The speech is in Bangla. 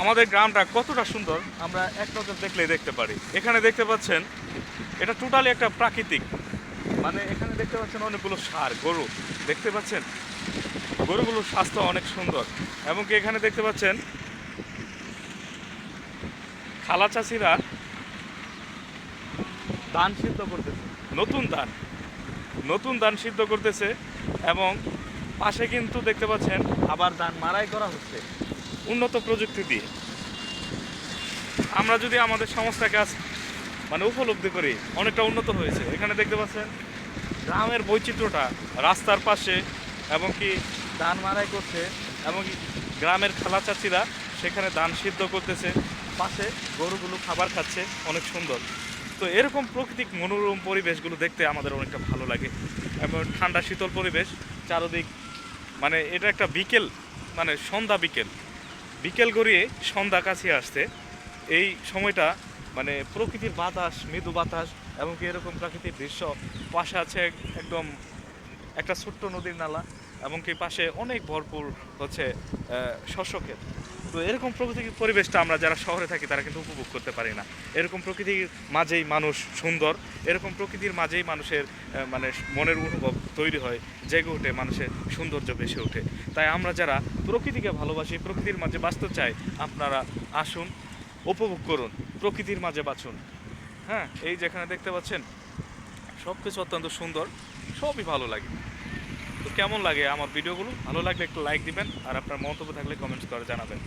আমাদের গ্রামটা কতটা সুন্দর আমরা এক নজর দেখলেই দেখতে পারি। এখানে দেখতে পাচ্ছেন এটা টোটালি একটা প্রাকৃতিক, মানে এখানে দেখতে পাচ্ছেন অনেকগুলো ষাঁড় গরু দেখতে পাচ্ছেন, গরুগুলোর স্বাস্থ্য অনেক সুন্দর। এবং কি এখানে দেখতে পাচ্ছেন খালা চাষিরা ধান সিদ্ধ করতেছে, নতুন ধান, নতুন ধান সিদ্ধ করতেছে। এবং পাশে কিন্তু দেখতে পাচ্ছেন আবার ধান মাড়াই করা হচ্ছে উন্নত প্রযুক্তি দিয়ে। আমরা যদি আমাদের সংস্থাকে আজ মানে উপলব্ধি করি অনেকটা উন্নত হয়েছে। এখানে দেখতে পাচ্ছেন গ্রামের বৈচিত্র্যটা, রাস্তার পাশে এবং কি ধান মাড়াই করছে, এবং কি গ্রামের খালা চাচিরা সেখানে ধান সিদ্ধ করতেছে, পাশে গরুগুলো খাবার খাচ্ছে, অনেক সুন্দর। তো এরকম প্রাকৃতিক মনোরম পরিবেশগুলো দেখতে আমাদের অনেকটা ভালো লাগে। এবং ঠান্ডা শীতল পরিবেশ চারদিক, মানে এটা একটা বিকেল, মানে সন্ধ্যা বিকেল, বিকেল গড়িয়ে সন্ধ্যা কাছে আসতে এই সময়টা মানে প্রকৃতির বাতাস, মৃদু বাতাস এবং কি এরকম প্রাকৃতিক দৃশ্য। পাশে আছে একদম একটা ছোট্ট নদীর নালা, এবং কি পাশে অনেক ভরপুর হচ্ছে শস্য ক্ষেত। তো এরকম প্রাকৃতিক পরিবেশটা আমরা যারা শহরে থাকি তারা কিন্তু উপভোগ করতে পারি না। এরকম প্রকৃতির মাঝেই মানুষ সুন্দর, এরকম প্রকৃতির মাঝেই মানুষের মানে মনের অনুভব তৈরি হয়, জেগে ওঠে, মানুষের সৌন্দর্য বেশি ওঠে। তাই আমরা যারা প্রকৃতিকে ভালোবাসি, প্রকৃতির মাঝে বাঁচতে চাই, আপনারা আসুন, উপভোগ করুন, প্রকৃতির মাঝে বাঁচুন। হ্যাঁ, এই যেখানে দেখতে পাচ্ছেন সব কিছু অত্যন্ত সুন্দর, সবই ভালো লাগে। তো কেমন লাগে আমার ভিডিওগুলো? ভালো লাগলে একটু লাইক দিবেন, আর আপনার মন্তব্য থাকলে কমেন্টস করে জানাবেন।